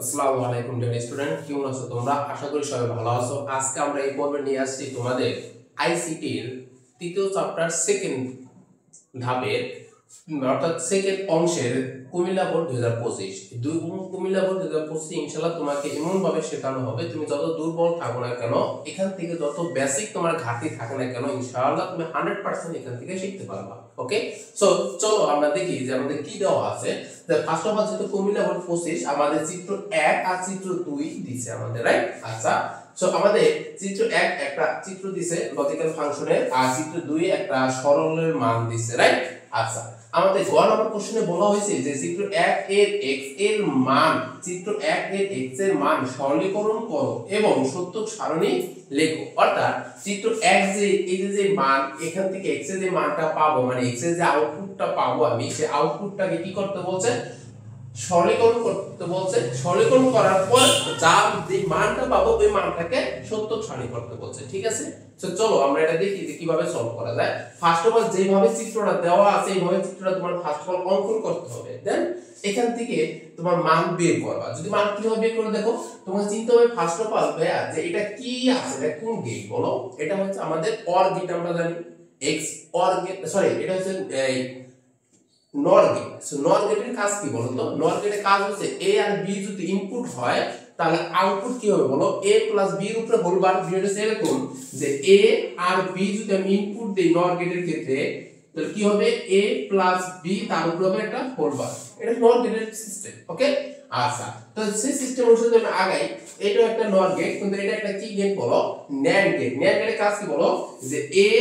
আসসালামু আলাইকুম dear student, কেমন আছো তোমরা? আশা করি সবাই ভালো আছো। আজকে আমরা এই পর্বে নিয়ে আসছি তোমাদের আইসিটির তৃতীয় চ্যাপ্টার সেকেন্ড ধাপের অর্থাৎ সেকেন্ড অংশের কুমিল্লা বোর্ড 2025। কুমিল্লা বোর্ড 2025 ইনশাআল্লাহ তোমাকে এমন ভাবে শেখানো হবে, তুমি যত দুর্বল থাকো না কেন, এখান থেকে যত বেসিক তোমার ঘাটতি থাকে না কেন, ইনশাআল্লাহ তুমি 100% এখান থেকে শিখতে পারবা। ওকে, সো চলো আমরা দেখি যে আমাদের কি দেওয়া আছে। ফার্স্ট অফ অল যেহেতু কুমিল্লা বোর্ড 25 আমাদের চিত্র 1 আর চিত্র 2 দিছে আমাদের, রাইট? আচ্ছা, সো আমাদের চিত্র 1 একটা চিত্র দিছে লজিক্যাল ফাংশনের, আর চিত্র 2 একটা সরলের মান দিছে, রাইট? আচ্ছা, আমাদের গ নম্বর কোশ্চেনে বলা হয়েছে যে চিত্র 1 এর x এর মান, চিত্র 1 এর x এর মান সরলীকরণ করো এবং সত্য সারণী লেখো। অর্থাৎ চিত্র 1 যে এই যে মান, এখান থেকে x এর যে মানটা পাবো, মানে x এর যে আউটপুটটা পাবো, আমি সেই আউটপুটটাকে কি করতে বলছে? সরলীকরণ করতে বলছে। সরলীকরণ করার পর যা যে মানটা পাবো ওই মানটাকে সত্য সারণী করতে বলছে। ঠিক আছে, তো চলো আমরা এটা দেখি যে কিভাবে সলভ করা যায়। ফার্স্ট অফ অল যেভাবে চিত্রটা দেওয়া আছে এইভাবে চিত্রটা তোমার ফার্স্ট অফ অল অঙ্কন করতে হবে, দেন এখান থেকে তোমার মান বের করবা। যদি মান কিভাবে বের করে দেখো, তোমাকে চিন্তা হবে ফার্স্ট অফ অল ভাইয়া যে এটা কি আছে, এটা কোন গেট বলো? এটা হচ্ছে আমাদের অর গেট, আমরা জানি x অর গেট, সরি এটা হচ্ছে নর গেট। সো নর গেটের কাজ কি বলো তো? নর গেটের কাজ হচ্ছে a আর b যদি ইনপুট হয় তাহলে আউটপুট কি হবে বলো? a প্লাস b এর উপরে হোল বার। বিষয়টা এরকম যে a আর b যদি আমি ইনপুট দেই নর গেটের ক্ষেত্রে, তাহলে কি হবে? a প্লাস b তার উপরে হবে একটা হোল বার। এটা নর গেটের সিস্টেম। ওকে, আচ্ছা, তো সেই সিস্টেম অনুসারে আমি আগাই। এটাও একটা নর গেট, কিন্তু এটা একটা কি গেট বলো? NAND gate. ন্যান্ড গেটের কাজ কি বলো? যে a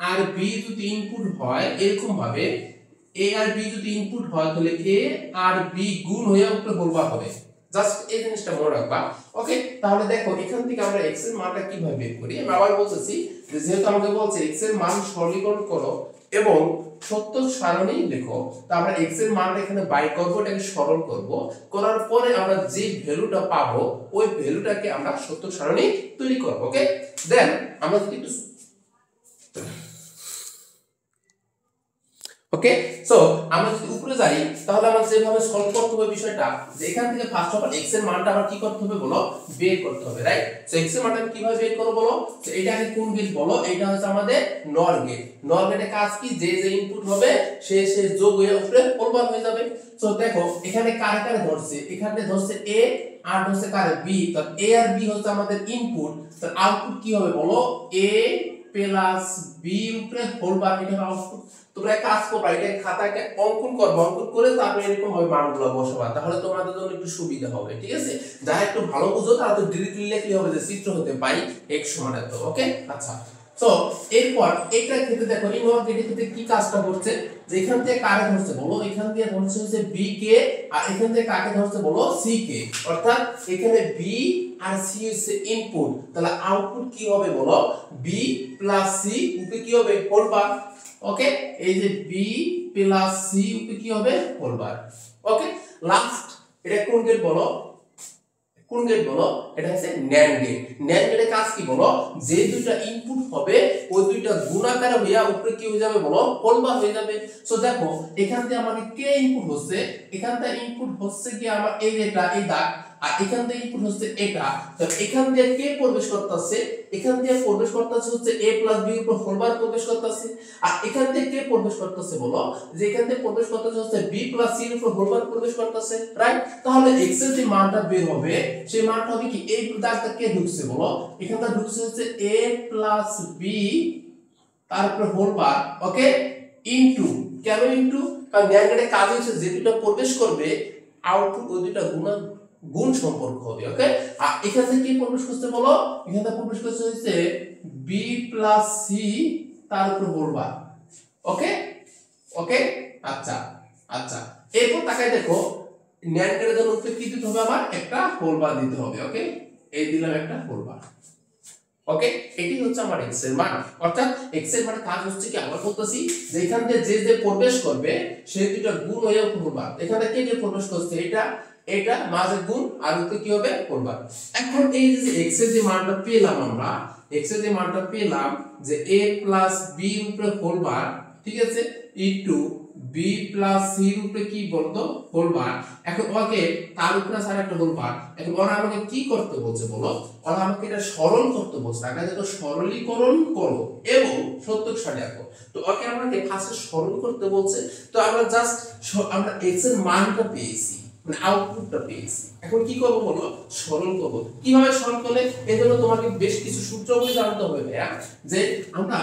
আর b যদি ইনপুট হয় এরকম ভাবে, a আর b যদি ইনপুট হয় তাহলে a আর b গুণ হয়ে উপরে বলবা হবে। জাস্ট এই জিনিসটা মনে রাখবা। ওকে, তাহলে দেখো এখান থেকে আমরা x এর মানটা কিভাবে বের করি। আমি আবার বলতেছি যে যেহেতু আমাকে বলছে x এর মান সরলীকরণ করো এবং সত্য সারণী লেখো, তো আমরা x এর মানটা এখানে বাই করব, এটাকে সরল করব, করার পরে আমরা যে ভ্যালুটা পাবো ওই ভ্যালুটাকে আমরা সত্য সারণী তৈরি করব। ওকে, দেন আমরা যদি একটু ওকে, সো আমরা যদি উপরে যাই তাহলে আমরা যেভাবে সলভ করতে হবে বিষয়টা, যে এখান থেকে ফার্স্ট অফ অল x এর মানটা আমরা কি করতে হবে বলো? বের করতে হবে, রাইট? সো x এর মানটা কিভাবে বের করব বলো? তো এটাকে কোন গেট বলো? এটা হচ্ছে আমাদের নর গেট। নর গেটের কাজ কি? যে ইনপুট হবে সে যোগ হয়ে উপরে হোলবার হয়ে যাবে। সো দেখো এখানে কারে কারে ধরছে, এখানে ধরছে a আর ধরছে কারে b। তো a আর b হচ্ছে আমাদের ইনপুট, তো আউটপুট কি হবে বলো? a প্লাস b উপরে হোলবার, এটা আউটপুট। তোমরা এক কাজ করবা, এটা খাতাকে অঙ্কন করবা, অঙ্কন করে তারপরে এরকম ভাবে মানগুলো বসাবা, তাহলে তোমাদের জন্য একটু সুবিধা হবে। ঠিক আছে, যারা একটু ভালো বুঝো তারা তো ডিরেক্টলি লিখলে হবে যে চিত্র হতে পাই x সমান এত। ওকে, আচ্ছা, সো এরপর এইটার ক্ষেত্রে দেখো এই নর গেটের ক্ষেত্রে কি কাজটা করছে, যে এখান থেকে কাকে ধরছে বলো? এখান থেকে ধরছে হচ্ছে b কে, আর এখান থেকে কাকে ধরছে বলো? c কে। অর্থাৎ এখানে b আর c হচ্ছে ইনপুট, তাহলে আউটপুট কি হবে বলো? b প্লাস c উপরে কি হবে? হোল বার। ওকে, এই যে b প্লাস c উপরে কি হবে? হোল বার। ওকে, লাস্ট এটা কোন গেট বলো? কোন গেট বলো? এটা হচ্ছে NAND গেট। NAND গেটের কাজ কি বলো? যে দুইটা ইনপুট হবে ওই দুইটা গুণাকার হইয়া উপরে কি হয়ে যাবে বলো? হোল বার হয়ে যাবে। সো দেখো এখান থেকে আমাকে কে ইনপুট হচ্ছে? এখান থেকে ইনপুট হচ্ছে কি আমার এই যেটা এই দাগ, আর এখান থেকে ইনপুট হচ্ছে এটা। তো এখান দিয়ে কে প্রবেশ করতেছে? এখান দিয়ে প্রবেশ করতেছে হচ্ছে a প্লাস b উপর হোল বার প্রবেশ করতেছে। আর এখান থেকে কে প্রবেশ করতেছে বলো? যে এখান থেকে প্রবেশ করতেছে হচ্ছে b প্লাস c উপর হোল বার প্রবেশ করতেছে, রাইট? তাহলে x এর যে মানটা বের হবে সেই মানটা হবে কি? এই দাগটা কে ঢুকছে বলো? এখানটা ঢুকছে হচ্ছে a প্লাস b তারপর হোল বার। ওকে, ইনটু, কেন ইনটু? কারণ ন্যান্ড গেটের কাজ হচ্ছে যে দুটো প্রবেশ করবে আউটপুট ওই দুটো গুণ সম্পর্ক হবে। ওকে, আর এখান থেকে কি প্রবেশ করতে বলো? এখান থেকে প্রবেশ করতে হচ্ছে b প্লাস c তার উপর হোল বার। ওকে, ওকে, আচ্ছা, আচ্ছা, এরপর তাকাই দেখো ন্যান্ড গেটের জন্য উত্তর কি দিতে হবে? আমার একটা হোল বার দিতে হবে। ওকে, এই দিলাম একটা হোল বার। ওকে, এটি হচ্ছে আমার x এর মান। অর্থাৎ x এর মানে কাজ হচ্ছে কি, আমরা বলতেছি যে এখান থেকে যে প্রবেশ করবে সেই দুটো গুণ হয়ে করবা। এখানে কে কে প্রবেশ করছে? এটা মাঝে গুণ আর উপরে কি হবে? করবা। এখন এই যে x এর যে মানটা পেলাম, আমরা x এর যে মানটা পেলাম যে a প্লাস b উপরে করবা, ঠিক আছে, ইনটু বি প্লাস সি এর উপরে কি বলতো হোল বার। এখন ওকে তার উপরে আছে একটা হোল বার। এখন ওরা আমাকে কি করতে বলছে বলো, ওরা আমাকে এটা সরল করতে বলছে। আগে দেখো সরলীকরণ করো এবং সত্যক সারি আঁকো। তো ওকে আমাকে ফার্স্টে সরল করতে বলছে। তো আমরা জাস্ট আমরা এক্স এর মানটা পেয়েছি, মানে আউটপুটটা পেয়েছি। এখন কি করব বলো, সরল করব। কিভাবে সরল করলে, এজন্য তোমাকে বেশ কিছু সূত্রগুলো জানতে হবে ভাইয়া। যে আমরা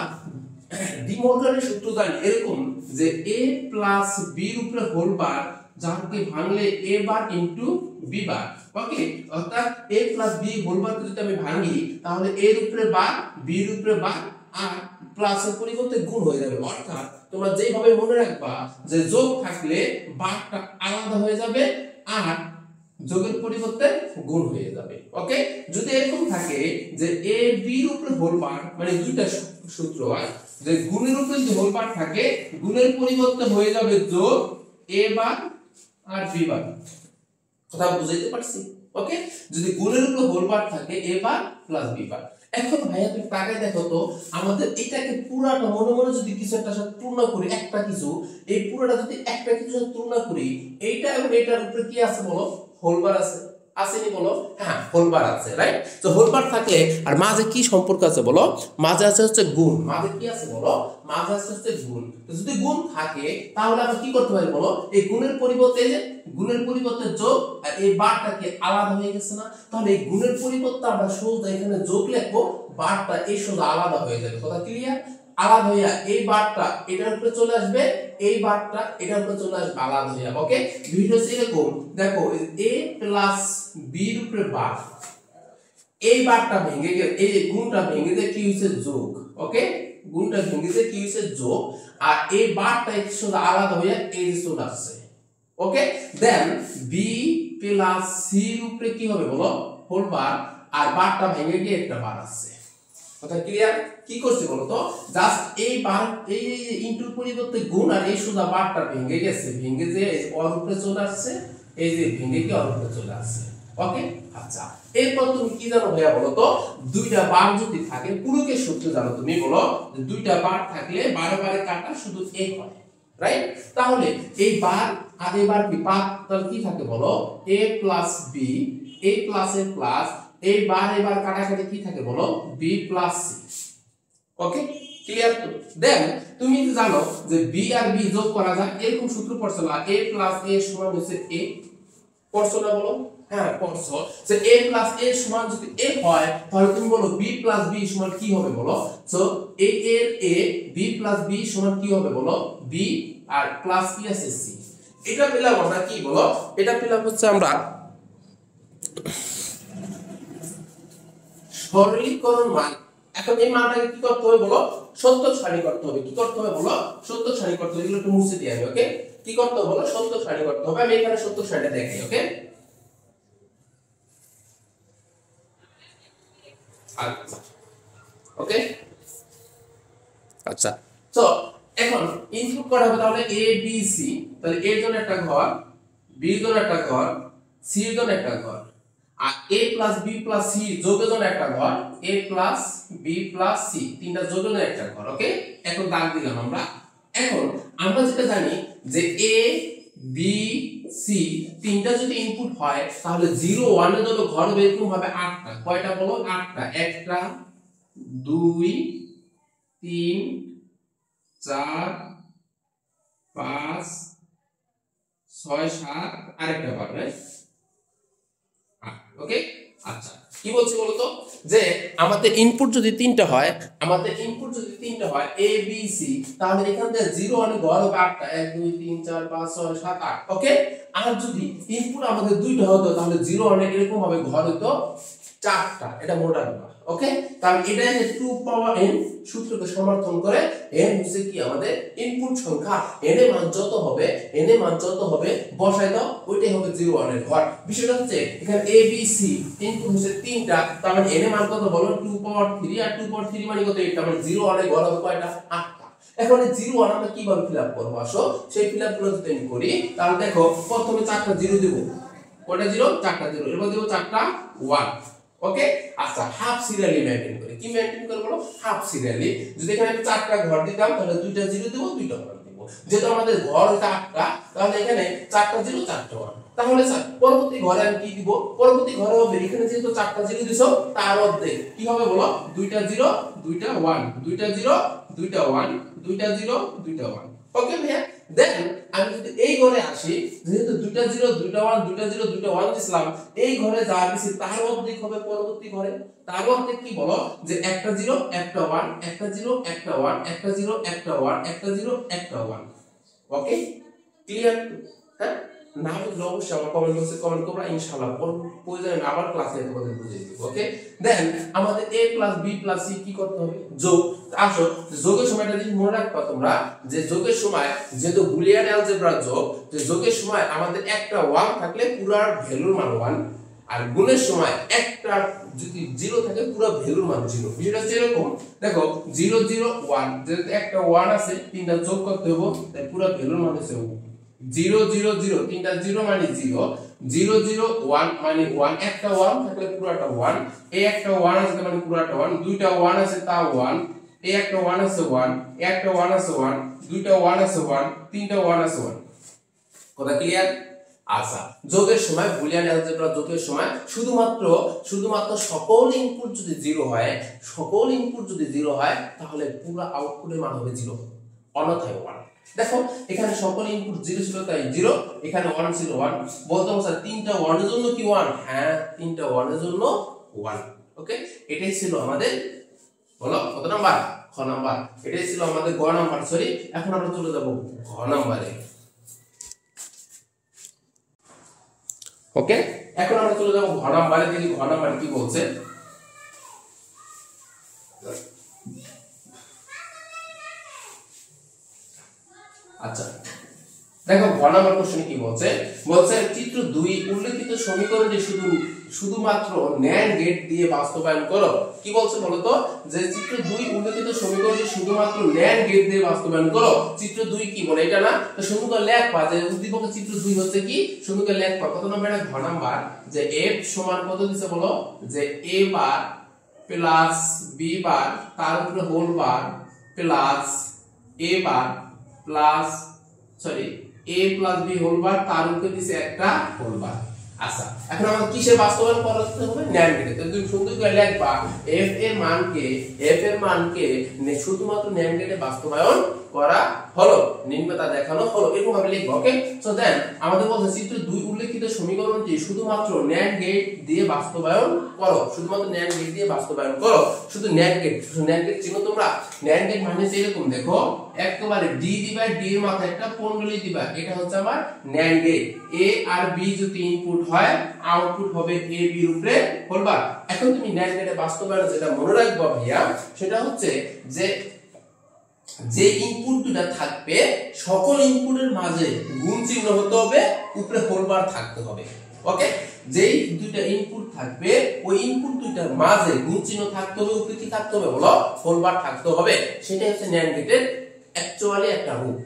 ডি মর্গানের সূত্র জানি এরকম যে a প্লাস b এর উপরে হোল বার যাকে ভাঙলে a bar into b bar. Okay, অর্থাৎ a plus b whole bar যদি আমি ভাঙি তাহলে a এর উপরে বার b এর উপরে বার আর প্লাসের পরিবর্তে গুণ হয়ে যাবে। অর্থাৎ তোমরা যেভাবে মনে রাখবা যে যোগ থাকলে বারটা আলাদা হয়ে যাবে আর যোগের পরিবর্তে গুণ হয়ে যাবে। ওকে, যদি এরকম থাকে যে a b এর উপরে হোল বার, মানে দুইটা সূত্র হয় যে গুণের উপরে যে হোল বার থাকে গুণের পরিবর্তে হয়ে যাবে যোগ a বার আর b বার। কথা বুঝাইতে পারছি? ওকে, যদি গুণের উপরে হোল বার থাকে a বার প্লাস b বার। এখন ভাইয়া তুমি তাকায় দেখো তো, আমাদের এটাকে পুরাটা মনে মনে যদি কিছু একটা সাথে তুলনা করি, একটা কিছু এই পুরোটা যদি একটা কিছু সাথে তুলনা করি, এইটা এবং এটার উপরে কি আছে বলো, হোল বার আছে। আসেনি বলো? হ্যাঁ, হোল বার আছে, রাইট? তো হোল বার থাকে আর মাঝে কি সম্পর্ক আছে বলো, মাঝে আছে হচ্ছে গুণ। মাঝে কি আছে বলো, মাঝে আছে হচ্ছে গুণ। তো যদি গুণ থাকে তাহলে আমরা কি করতে পারি বলো, এই গুণের পরিবর্তে যে গুণের পরিবর্তে যোগ আর এই বারটাকে আলাদা হয়ে গেছে না, তাহলে এই গুণের পরিবর্তে আমরা সোজা এখানে যোগ লিখবো, বারটা এই সোজা আলাদা হয়ে যাবে। কথা ক্লিয়ার? আলাদা হইয়া এই বারটা এটার উপরে চলে আসবে, এই বারটা এটার উপরে চলে আসবে আলাদা হইয়া। ওকে, ভিডিও এরকম দেখো, a প্লাস b এর উপরে বার, এই বারটা ভেঙে গেল, এই গুণটা ভেঙে দিয়ে কি হইছে যোগ। ওকে, গুণটা ভেঙে দিয়ে কি হইছে যোগ আর এই বারটা এর সাথে আলাদা হইয়া এই যে চলে আসছে। ওকে, দেন b প্লাস c এর উপরে কি হবে বলো, হোল বার আর বারটা ভেঙে গিয়ে একটা বার আসছে। কথা ক্লিয়ার? কি করছি বলো তো, জাস্ট এই বার এই ইনটুর পরিবর্তে গুণ আর এই সোজা বারটা ভেঙে গেছে, ভেঙে যে ওর উপরে চলে আসছে, এই যে ভেঙে কি ওর উপরে চলে আসছে। ওকে, আচ্ছা এরপর তুমি কি জানো ভাইয়া বলো তো, দুইটা বার যদি থাকে, পুরোকে সূত্র জানো তুমি, বলো যে দুইটা বার থাকলে বারে বারে কাটা শুধু a হয়, রাইট? তাহলে এই বার আর এই বার কি পাত, তাহলে কি থাকে বলো, a plus b, a plus a plus এই বার এবার কাটাকাটি কি থাকে বলো, b প্লাস c। ওকে, ক্লিয়ার? তো দেন তুমি জানো যে b আর b যোগ করা যায়, এরকম সূত্র পড়ছো না, a প্লাস a সমান হচ্ছে a, পড়ছো না বলো? হ্যাঁ পড়ছো যে a প্লাস a সমান যদি a হয় তাহলে তুমি বলো b প্লাস b সমান কি হবে বলো। সো a এর a, b প্লাস b সমান কি হবে বলো, b আর প্লাস কি আছে c। এটা পেলাম আমরা কি বলো, এটা পেলাম হচ্ছে আমরা সরলীকরণ মান। এখন এই মানটাকে কি করতে হবে বলো, সত্যক সারণী করতে হবে। কি করতে হবে বলো, সত্যক সারণী করতে হবে। এগুলো একটু মুছে দিই আমি। ওকে, কি করতে হবে বলো, সত্যক সারণী করতে হবে। আমি এখানে সত্যক সারণীটা দেখাই। ওকে, আচ্ছা ওকে, আচ্ছা তো এখন ইনপুট করা হবে তাহলে a b c, তাহলে a এর জন্য একটা ঘর, b এর জন্য একটা ঘর, c এর জন্য একটা ঘর, আর a plus b plus c যোগের জন্য একটা ঘর, a plus b plus c তিনটা যোগের জন্য একটা ঘর। ওকে, এখন দাগ দিলাম আমরা। এখন আমরা যেটা জানি যে a b c তিনটা যদি ইনপুট হয় তাহলে 0 1 এর জন্য ঘর হবে এরকম ভাবে 8টা। কয়টা বলো, 8টা। একটা 2 3 4 5 6 7 আরেকটা বার, রাইট? ওকে, আচ্ছা কি বলছি বলতো, যে আমাদের ইনপুট যদি তিনটা হয়, আমাদের ইনপুট যদি তিনটা হয় a b c, তাহলে এখান থেকে 0 1 ঘর হবে 8টা, 1 2 3 4 5 6 7 8। ওকে, আর যদি ইনপুট আমাদের দুইটা হতো তাহলে 0 1 এরকম ভাবে ঘর হতো 4টা। এটা মনে রাখবা। ওকে, কারণ এটা যে 2 পাওয়ার n সূত্রকে সমর্থন করে। n হচ্ছে কি আমাদের ইনপুট সংখ্যা, n এর মান যত হবে, n এর মান যত হবে বসাই দাও, ওইটাই হবে 0 1 এর ঘর। বিষয়টা হচ্ছে এখানে a b c ইনপুট হচ্ছে তিনটা, তার মানে n এর মান কত বলো, 2 পাওয়ার 3, আর 2 পাওয়ার 3 মানে কত 8, তার মানে 0 1 এর ঘর হবে কয়টা, 8টা। এখন এই 0 1 আমরা কিভাবে ফিলআপ করব, আসো সেই ফিলআপগুলো যদি আমি করি তাহলে দেখো প্রথমে 4টা 0 দেব, কয়টা 0, 4টা 0, এরপর দেব 4টা 1। ওকে, আচ্ছা হাফ সিরিয়ালি মেইনটেইন করি। কি মেইনটেইন করব বলো, হাফ সিরিয়ালি। যদি এখানে আমি 4টা ঘর দিতাম তাহলে দুইটা 0 দেব, দুইটা 1 দেব। যেহেতু আমাদের ঘর 8টা, তাহলে এখানে 4টা 0 4টা 1, তাহলে স্যার পরবর্তী ঘরে আমি কি দিব? পরবর্তী ঘরে হবে এখানে যেহেতু 4টা 0 দিছো, তার মধ্যে কি হবে বলো? 2টা 0 2টা 1, 2টা 0 2টা 1, 2টা 0 2টা 1। ওকে ভাইয়া, দেন আমি যদি এই ঘরে আসি, যেহেতু 2টা 0 2টা 1 2টা 0 2টা 1 দিছিলাম, এই ঘরে যা দিছি তার মধ্যে কি হবে পরবর্তী ঘরে? তার মধ্যে কি বলো যে একটা 0 একটা 1, একটা 0 একটা 1, একটা 0 একটা 1, একটা 0 একটা 1। ওকে, ক্লিয়ার? হ্যাঁ, না বুঝলে অবশ্যই আমার কমেন্ট বক্সে কমেন্ট করবা, ইনশাআল্লাহ প্রয়োজনে আমি আবার ক্লাসে তোমাদের বুঝিয়ে দেব। ওকে, দেন আমাদের a + b + c কি করতে হবে? যোগ। আসো যোগের সময়টা যদি মনে রাখবা তোমরা, যে যোগের সময় যেহেতু বুলিয়ান অ্যালজেব্রা যোগ, যে যোগের সময় আমাদের একটা 1 থাকলে পুরার ভ্যালুর মান 1, আর গুণের সময় একটা যদি 0 থাকে পুরো ভ্যালুর মান 0। বিষয়টা হচ্ছে এরকম, দেখো 0 0 1, যেহেতু একটা 1 আছে তিনটা যোগ করতে হবে, তাই পুরো ভ্যালুর মান হচ্ছে 0 0 0, তিনটা 0 মানে 0, 0 0 1 মানে 1, একটা 1 থাকলে পুরোটা 1, এই একটা 1 আছে মানে পুরোটা 1, দুইটা 1 আছে তা 1, এই একটা 1 আছে 1, এই একটা 1 আছে 1, দুইটা 1 আছে 1, তিনটা 1 আছে 1। কথা ক্লিয়ার? আচ্ছা, যোগের সময় বুলিয়ান অ্যালজেব্রা যোগের সময় শুধুমাত্র সকল ইনপুট যদি 0 হয়, সকল ইনপুট যদি 0 হয়, তাহলে পুরো আউটপুটের মান হবে 0, অন্যথায় 1। দেখো এখানে সকল ইনপুট 0 ছিল তাই 0, এখানে 1 ছিল 1, বলতে হবে স্যার তিনটা 1 এর জন্য কি 1? হ্যাঁ, তিনটা 1 এর জন্য 1। ওকে, এটাই ছিল আমাদের, বলো কত নাম্বার? খ নাম্বার। এটাই ছিল আমাদের গ নাম্বার, সরি। এখন আমরা চলে যাব ঘ নাম্বারে। ওকে, এখন আমরা চলে যাব ঘ নাম্বারে, দেখি ঘ নাম্বার কি বলছে। আচ্ছা, দেখো ঘ নাম্বার কোশ্চেন কি বলছে? বলছে চিত্র 2 উল্লেখিত সমীকরণটি শুধুমাত্র NAND গেট দিয়ে বাস্তবায়ন করো। কি বলছে বলো তো? যে চিত্র 2 উল্লেখিত সমীকরণটি শুধুমাত্র NAND গেট দিয়ে বাস্তবায়ন করো। চিত্র 2 কি বলে এটা না? তো সুন্দর লেখবা যে উদ্দীপকের চিত্র 2 হচ্ছে কি? সুন্দর লেখবা কত নাম্বার? ঘ নাম্বার, যে f সমান কত দিছে বলো? যে a bar plus b bar তার উপরে whole bar plus a bar plus a plus b whole bar তার উপরে দিছে একটা হোল বার। আচ্ছা, এখন আমাদের কিসে বাস্তবায়ন করতে হবে? NAND গেটে। তো তুমি সুন্দর করে লিখবা f এর মানকে শুধুমাত্র NAND গেটে বাস্তবায়ন করা হলো, নিম্নতা দেখানো হলো, এরকম ভাবে লিখবো। ওকে, সো দেন আমাদের বলছে চিত্র 2 উল্লেখিত সমীকরণটি শুধুমাত্র NAND গেট দিয়ে বাস্তবায়ন করো, শুধুমাত্র NAND গেট দিয়ে বাস্তবায়ন করো। শুধু NAND গেট চিনো তোমরা? NAND গেট মানে এরকম, দেখো একেবারে d দিবা, d এর মাথায় একটা কুণ্ডলী দিবা, এটা হচ্ছে আমার NAND গেট। a আর b যদি ইনপুট হয়, আউটপুট হবে a b এর উপরে হোল বার। এখন তুমি NAND গেটে বাস্তবায়ন যেটা মনে রাখবা ভাইয়া, সেটা হচ্ছে যে ইনপুট দুটো থাকবে, সকল ইনপুটের মাঝে গুণ চিহ্ন হতে হবে, উপরে হোল বার থাকতে হবে। ওকে, যেই দুইটা ইনপুট থাকবে ওই ইনপুট দুইটার মাঝে গুণ চিহ্ন থাকতে হবে, উপরে কি থাকতে হবে বলো? হোল বার থাকতে হবে। সেটাই হচ্ছে NAND গেটের অ্যাকচুয়ালি একটা রূপ।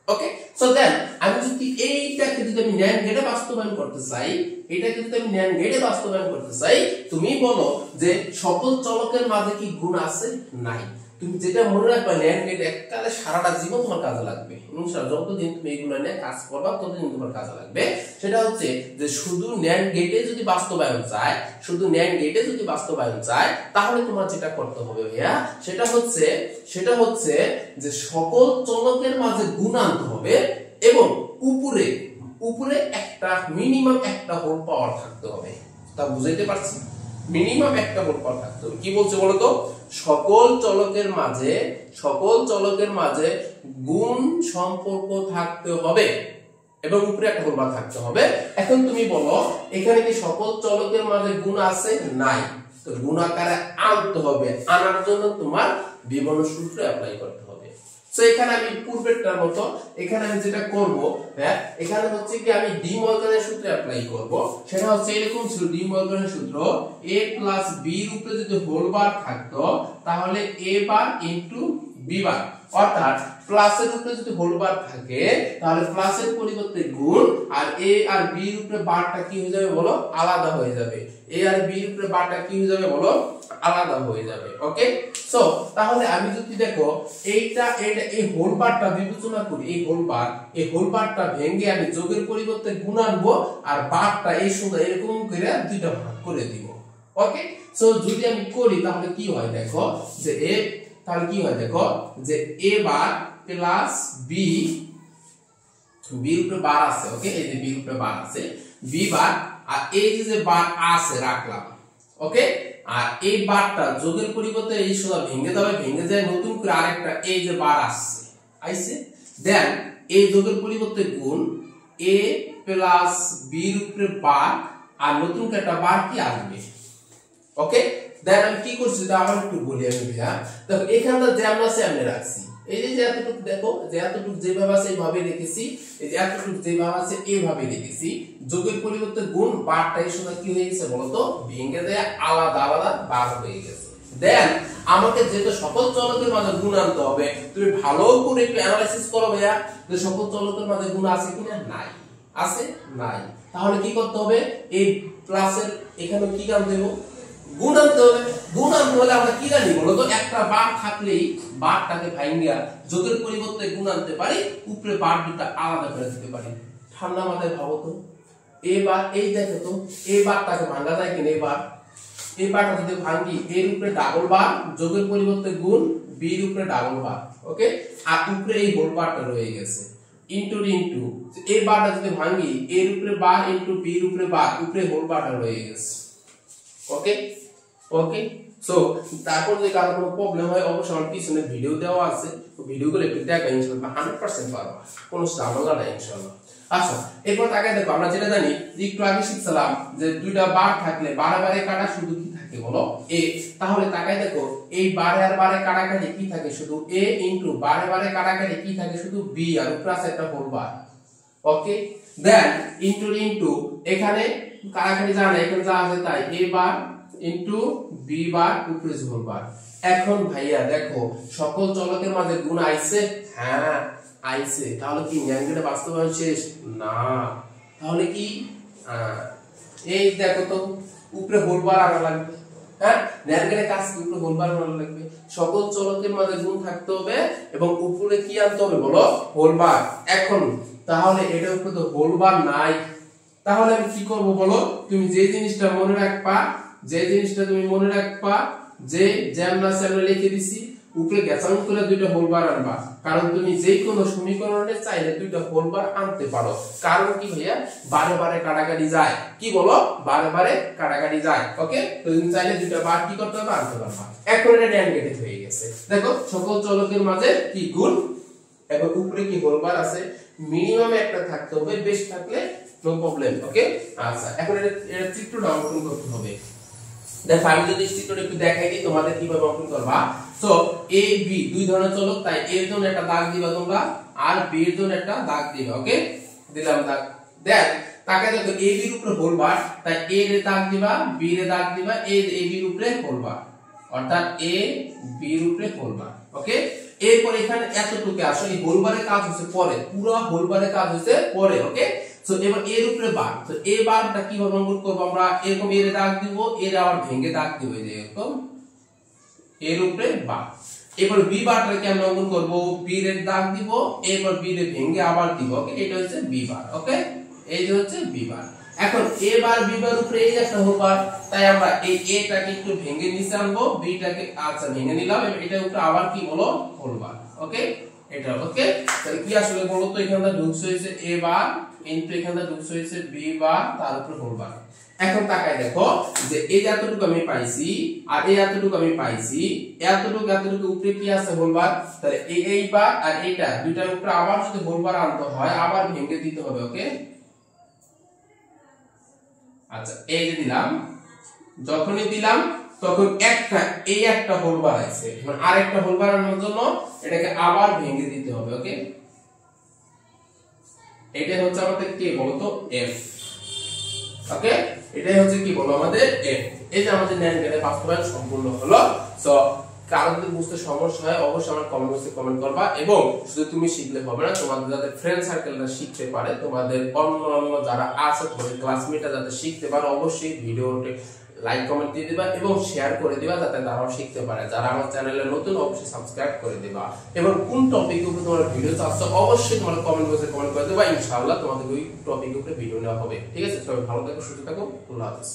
ওকে, সো দেন আমি যদি এইটাকে যদি আমি NAND গেটে বাস্তবায়ন করতে চাই, এটাকে যদি আমি NAND গেটে বাস্তবায়ন করতে চাই, তুমি বলো যে সকল চলকের মাঝে কি গুণ আছে? নাই। তুমি যেটা মনে রাখবা, NAND গেট এককালে সারাটা জীবন তোমার কাজে লাগবে, যতদিন তুমি এগুলো নিয়ে কাজ করবা ততদিন তোমার কাজে লাগবে। সেটা হচ্ছে যে শুধু NAND গেটে যদি বাস্তবায়ন চায়, তাহলে তোমার যেটা করতে হবে ভাইয়া, সেটা হচ্ছে যে সকল চলকের মাঝে গুণ আনতে হবে এবং উপরে একটা মিনিমাম একটা হোল পাওয়ার থাকতে হবে। তা বুঝাইতে পারছি? মিনিমাম একটা হোল পাওয়ার থাকতে হবে। কি বলছে বলো তো? সকল চলকের মাঝে গুণ সম্পর্ক থাকতে হবে এবং উপরে একটা হোল বার থাকতে হবে। এখন তুমি বলো এখানে কি সকল চলকের মাঝে গুণ আছে? নাই। তো গুণ আকারে আনতে হবে, আনার জন্য তোমার বিবর্ণ সূত্র অ্যাপ্লাই করতে হবে। সো এখানে আমি পূর্বেরটার মতো এখানে আমি যেটা করব, হ্যাঁ, এখানে হচ্ছে কি আমি ডি মর্গানের সূত্র অ্যাপ্লাই করব। সেটা হচ্ছে এরকম ছিল, ডি মর্গানের সূত্র a প্লাস b এর উপরে যদি হোল বার থাকতো, তাহলে a বার ইনটু b বার। অর্থাৎ প্লাসের উপরে যদি হোল বার থাকে তাহলে প্লাসের পরিবর্তে গুণ, আর a আর b এর উপরে বারটা কি হয়ে যাবে বলো, আলাদা হয়ে যাবে। a আর b এর উপরে বারটা কি হয়ে যাবে বলো, আলাদা হয়ে যাবে। ওকে, সো তাহলে আমি যদি দেখো এইটা এই হোল বারটা বিবেচনা করি, এই হোল বারটা ভেঙে আমি যোগের পরিবর্তে গুণ আনবো, আর বারটা এই সুন্দর এরকম করে দুইটা ভাগ করে দিব। ওকে, সো যদি আমি করি তাহলে কি হয় দেখো, যে a তাহলে কি হয় দেখো, যে a bar plus b, b এর উপরে বার আছে। ওকে, এই যে b এর উপরে বার আছে, b বার, আর এই যে বার আছে রাখলাম। ওকে, আর এই বারটা যোগের পরিবর্তে এই সোজা ভেঙে যাবে, ভেঙে যায় নতুন করে আরেকটা এই যে বার আসছে আইছে, দেন এই যোগের পরিবর্তে গুণ a প্লাস b এর উপরে বার, আর নতুন করে একটা বার কি আসবে। ওকে, দেন আমি কি করছি তা আবার একটু বলি আমি ভাইয়া। দেখো এখানটা যেমন আছে এমনি রাখছি, এই যে এতটুকু দেখো, যে এতটুকু যেভাবে আছে এইভাবে রেখেছি, এই যে এতটুকু যেভাবে আছে এইভাবে রেখেছি, যোগের পরিবর্তে গুণ, বারটা এর সাথে কি হয়ে গেছে বলতো, ভেঙে যায় আলাদা আলাদা বার হয়ে গেছে। দেন আমাকে যেহেতু সকল চলকের মাঝে গুণ আনতে হবে, তুমি ভালো করে একটু অ্যানালাইসিস করো ভাইয়া, যে সকল চলকের মাঝে গুণ আছে কিনা, নাই, আছে নাই, তাহলে কি করতে হবে, এই প্লাসের এখানে কি কাম দেব, গুণ আনতে হবে। গুণ আনতে হলে আমরা কি জানি বলো তো, একটা বার থাকলেই বারটাকে ভাঙিয়া যোগের পরিবর্তে গুণ আনতে পারি, উপরে বার দুটো আলাদা করে দিতে পারি। ঠান্ডা মাথায় ভাবো তো, এবার এই দেখো তো এই বারটাকে ভাঙা যায় কিনা, এই বারটা যদি ভাঙি, এর উপরে ডাবল বার, যোগের পরিবর্তে গুণ, বি এর উপরে ডাবল বার। ওকে, আর উপরে এই হোল বারটা রয়ে গেছে, ইনটু ইনটু এই বারটা যদি ভাঙি, এর উপরে বার ইনটু বি এর উপরে বার, উপরে হোল বারটা রয়ে গেছে। ওকে, ওকে, সো তারপর যদি কারো কোনো প্রবলেম হয় অবশ্যই আমার পিছনে ভিডিও দেওয়া আছে, ভিডিওগুলো একটু দেখা, ইনশাআল্লাহ 100% পারবা, কোনো ঝামেলা নাই ইনশাআল্লাহ। আচ্ছা, এরপর তাকায় দেখো, আমরা যেটা জানি যে একটু আগে শিখছিলাম যে দুইটা বার থাকলে বারে বারে কাটা শুধু কি থাকে বলো, a। তাহলে তাকায় দেখো এই বারে আর বারে কাটাকাটি কি থাকে, শুধু a ইনটু বারে বারে কাটাকাটি কি থাকে, শুধু b, আর উপরে আছে একটা হোল বার। ওকে, দেন ইনটু এখানে কাটাকাটি জানা, এখানে যা আছে তাই, a বার ইনটু b বার উপরে হোল বার। এখন ভাইয়া দেখো সকল চলকের মাঝে গুণ আইছে, হ্যাঁ আইছে, তাহলে কি ন্যাঙ্গেটা বাস্তবায়ন শেষ না, তাহলে কি এই দেখো তো উপরে হোল বার আনা লাগবে, হ্যাঁ ন্যাঙ্গেটের কাজ উপরে হোল বার আনা লাগবে, সকল চলকের মাঝে গুণ থাকতে হবে এবং উপরে কি আনতে হবে বলো, হোল বার। এখন তাহলে এটার উপরে তো হোল বার নাই, তাহলে আমি কি করব বলো, তুমি যে জিনিসটা মনে রাখবা, যে যেমন আছে আমরা লিখে দিছি, উপরে গ্যাসাউন করে দুইটা হোল বার আনবা, কারণ তুমি যে কোনো সমীকরণে চাইলে দুইটা হোল বার আনতে পারো। কারণ কি ভাইয়া, বারে বারে কাটাকাটি যায়, কি বলো, বারে বারে কাটাকাটি যায়। ওকে, তো তুমি চাইলে দুইটা বার কি করতে পারবে, আনতে পারবা। এখন এটা নেগেটিভ হয়ে গেছে, দেখো সকল চলকের মাঝে কি গুণ এবং উপরে কি হোল বার আছে, মিনিমাম একটা থাকতে হবে, বেশি থাকলে নো প্রবলেম। ওকে, আচ্ছা এখন এটা চিত্রটা অঙ্কন করতে হবে। দেখো আমি যদি চিত্রটা একটু দেখাই দিই তোমাদের কিভাবে অঙ্কন করবা। সো a b দুই ধরনের চলক, তাই a এর জন্য একটা দাগ দিবা তোমরা, আর b এর জন্য একটা দাগ দিবা। ওকে, দিলাম দাগ। দেখ তাকে দেখো a b এর উপরে হোল বার, তাই a এর দাগ দিবা, b এর দাগ দিবা, a b এর উপরে হোল বার, অর্থাৎ a b এর উপরে হোল বার। ওকে, এরপর এখানে এতটুকু আসো, এই হোল বারের কাজ হচ্ছে পরে, পুরো হোল বারের কাজ হচ্ছে পরে। ওকে, সো এবার এর উপরে বার, তো এই বারটা কিভাবে অঙ্কন করব আমরা, এরকম এর দাগ দিব, এর আবার ভেঙে দাগ দিব, এই যে এরকম এর উপরে বার। এবার বি বারটাকে আমরা অঙ্কন করব, বি এর দাগ দিব, এরপর বি এর ভেঙে আবার দিব। ওকে, এটা হচ্ছে বি বার। ওকে, এই যে হচ্ছে বি বার। এখন এ বার বি বার উপরে এই একটা হোল বার, তাই আমরা এই এ টাকে একটু ভেঙে নিচে আনবো, বি টাকে আচ্ছা ভেঙে নিলাম, এটার উপরে আবার কি বলো, হোল বার। ওকে, এটা ওকে, তাহলে কি আসলে বলো তো, এখানটা ঢুকছে হইছে এ বার ইনটু এখানটা ঢুকছে হইছে বি বার, তার উপরে হোল বার। এখন তাকাই দেখো যে এই এতটুকু আমি পাইছি আর এই এতটুকু আমি পাইছি, এতটুকু উপরে কি আছে, হোল বার। তাহলে এই বার আর এটা দুইটার উপরে আবার যদি হোল বার আনতে হয়, আবার ভেঙে দিতে হবে। ওকে, আচ্ছা এই যে দিলাম, যখনই দিলাম তখন এই একটা হোল বার আছে, মানে আরেকটা হোল বার আনার জন্য এটাকে আবার ভেঙে দিতে হবে। ওকে, এটা হচ্ছে আমাদের কি বলতো, f। ওকে, এটাই হচ্ছে কি বলো আমাদের f। এই যে আমাদের ন্যান্ড গেটে বাস্তবায়ন সম্পূর্ণ হলো। সো কারো যদি বুঝতে সমস্যা হয় অবশ্যই আমার কমেন্ট বক্সে কমেন্ট করবা, এবং শুধু তুমি শিখলে হবে না, তোমাদের যাদের ফ্রেন্ড সার্কেলরা শিখতে পারে, তোমাদের অন্য যারা আছে তোমাদের ক্লাসমেটরা যাতে শিখতে পারে, অবশ্যই ভিডিওতে লাইক কমেন্ট দিয়ে দিবা এবং শেয়ার করে দিবা যাতে তারাও শিখতে পারে। যারা আমার চ্যানেলে নতুন অবশ্যই সাবস্ক্রাইব করে দিবা, এবং কোন টপিকের উপরে তোমার ভিডিও চাচ্ছ অবশ্যই তোমরা কমেন্ট বক্সে কমেন্ট করে দিবা, ইনশাআল্লাহ তোমাদের ওই টপিকের উপরে ভিডিও নেওয়া হবে। ঠিক আছে, সবাই ভালো থাকো, সুস্থ থাকো, আল্লাহ হাফেজ।